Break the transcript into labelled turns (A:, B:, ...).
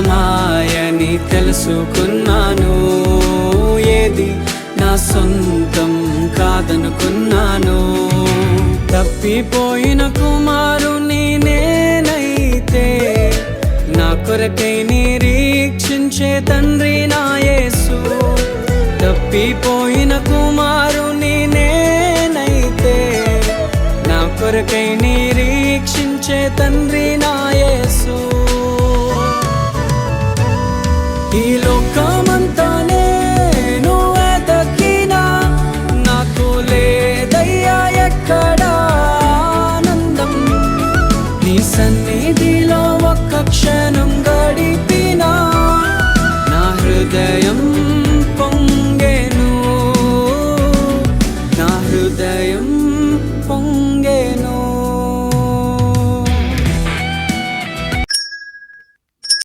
A: సొంతమాయని తెలుసుకున్నాను. ఏది నా సొంతం కాదనుకున్నాను. తప్పిపోయిన కుమారుని నేనైతే నా కొరకై నిరీక్షించే తండ్రి నా యేసు. తప్పిపోయిన కుమారుని నేనైతే నా కొరకై నిరీక్షించే తండ్రి నా యేసు.